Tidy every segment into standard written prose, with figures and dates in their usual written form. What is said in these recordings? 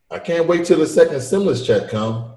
I can't wait till the second stimulus check come.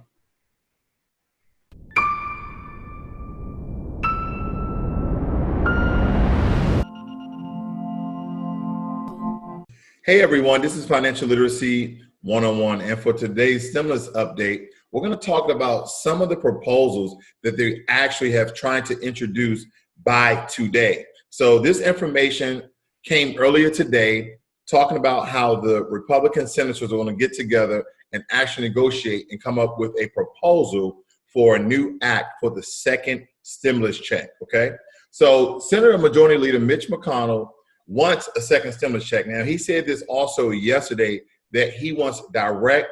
Hey everyone, this is Financial Literacy 101, and for today's stimulus update, we're going to talk about some of the proposals that they actually have trying to introduce by today. So this information came earlier today, talking about how the Republican senators are going to get together and actually negotiate and come up with a proposal for a new act for the second stimulus check. Okay, so Senator Majority Leader Mitch McConnell wants a second stimulus check. Now, he said this also yesterday, that he wants direct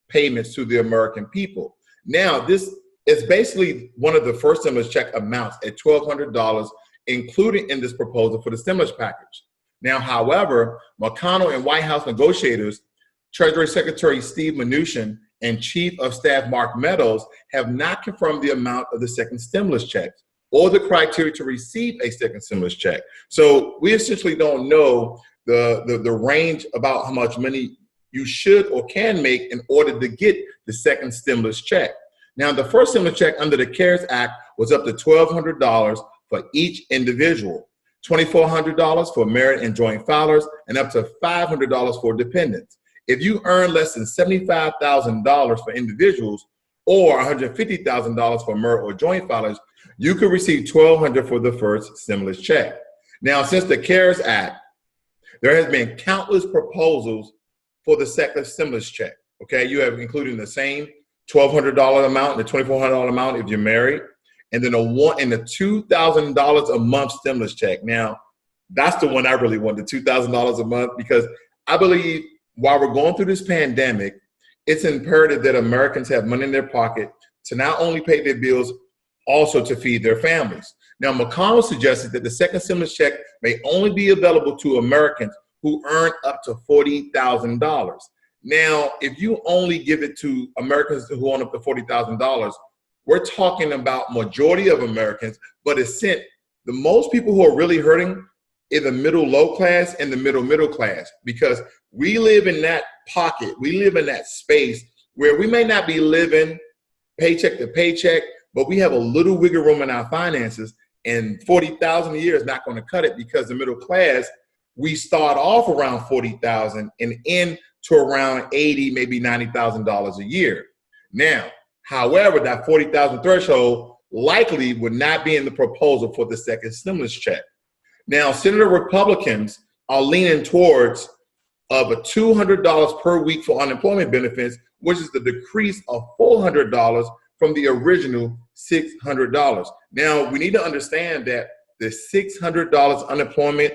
payments to the American people. Now, this is basically one of the first stimulus check amounts at $1,200, included in this proposal for the stimulus package. Now, however, McConnell and White House negotiators, Treasury Secretary Steve Mnuchin and Chief of Staff Mark Meadows, have not confirmed the amount of the second stimulus check or the criteria to receive a second stimulus check. So we essentially don't know the range about how much money you should or can make in order to get the second stimulus check. Now, the first stimulus check under the CARES Act was up to $1,200 for each individual, $2,400 for married and joint filers, and up to $500 for dependents. If you earn less than $75,000 for individuals or $150,000 for married or joint filers, you could receive $1,200 for the first stimulus check. Now, since the CARES Act, there has been countless proposals for the second stimulus check. Okay, you have including the same $1,200 amount, the $2,400 amount if you're married, and then the $2,000 a month stimulus check. Now, that's the one I really want, the $2,000 a month, because I believe while we're going through this pandemic, it's imperative that Americans have money in their pocket to not only pay their bills, also to feed their families. Now, McConnell suggested that the second stimulus check may only be available to Americans who earn up to $40,000. Now, if you only give it to Americans who earn up to $40,000, we're talking about majority of Americans, but it's sent the most people who are really hurting in the middle low class and the middle class, because we live in that pocket, we live in that space where we may not be living paycheck to paycheck, but we have a little wiggle room in our finances, and $40,000 a year is not going to cut it, because the middle class, we start off around $40,000 and end to around $80,000, maybe $90,000 a year. Now, however, that $40,000 threshold likely would not be in the proposal for the second stimulus check. Now, Senator Republicans are leaning towards of a $200 per week for unemployment benefits, which is the decrease of $400 from the original $600. Now, we need to understand that the $600 unemployment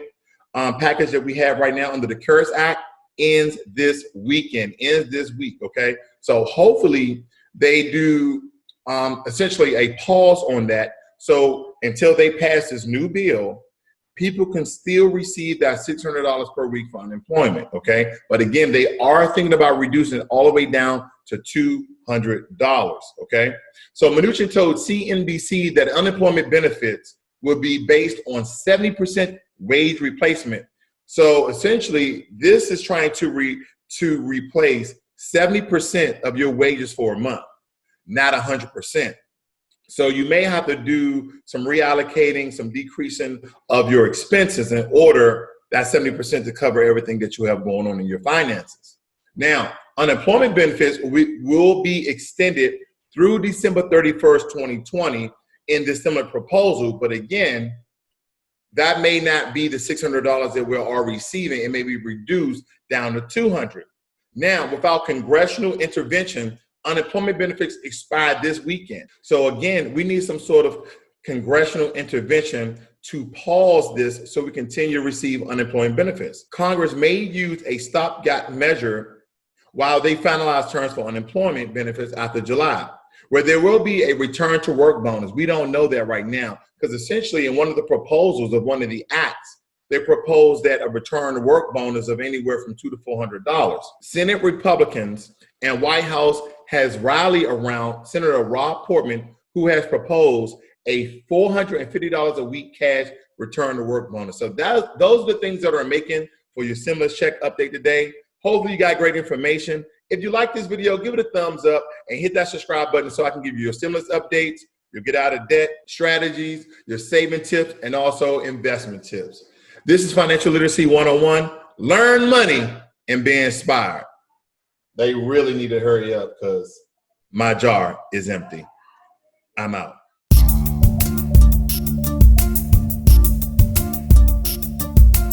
package that we have right now under the CARES Act ends this weekend, ends this week, okay? So hopefully they do essentially a pause on that. So until they pass this new bill, people can still receive that $600 per week for unemployment, okay? But again, they are thinking about reducing it all the way down to $200, okay? So Mnuchin told CNBC that unemployment benefits will be based on 70% wage replacement. So essentially, this is trying to replace 70% of your wages for a month, not 100%. So you may have to do some reallocating, some decreasing of your expenses in order that 70% to cover everything that you have going on in your finances. Now, unemployment benefits will be extended through December 31st, 2020 in this similar proposal. But again, that may not be the $600 that we're all receiving. It may be reduced down to $200. Now, without congressional intervention, unemployment benefits expire this weekend. So again, we need some sort of congressional intervention to pause this so we continue to receive unemployment benefits. Congress may use a stopgap measure while they finalize terms for unemployment benefits after July, where there will be a return to work bonus. We don't know that right now, because essentially in one of the proposals of one of the acts, they proposed that a return to work bonus of anywhere from $200 to $400. Senate Republicans and White House has rallied around Senator Rob Portman, who has proposed a $450 a week cash return to work bonus. So those are the things that are making for your stimulus check update today. Hopefully you got great information. If you like this video, give it a thumbs up and hit that subscribe button so I can give you your stimulus updates, your get out of debt strategies, your saving tips, and also investment tips. This is Financial Literacy 101. Learn money and be inspired. They really need to hurry up because my jar is empty. I'm out.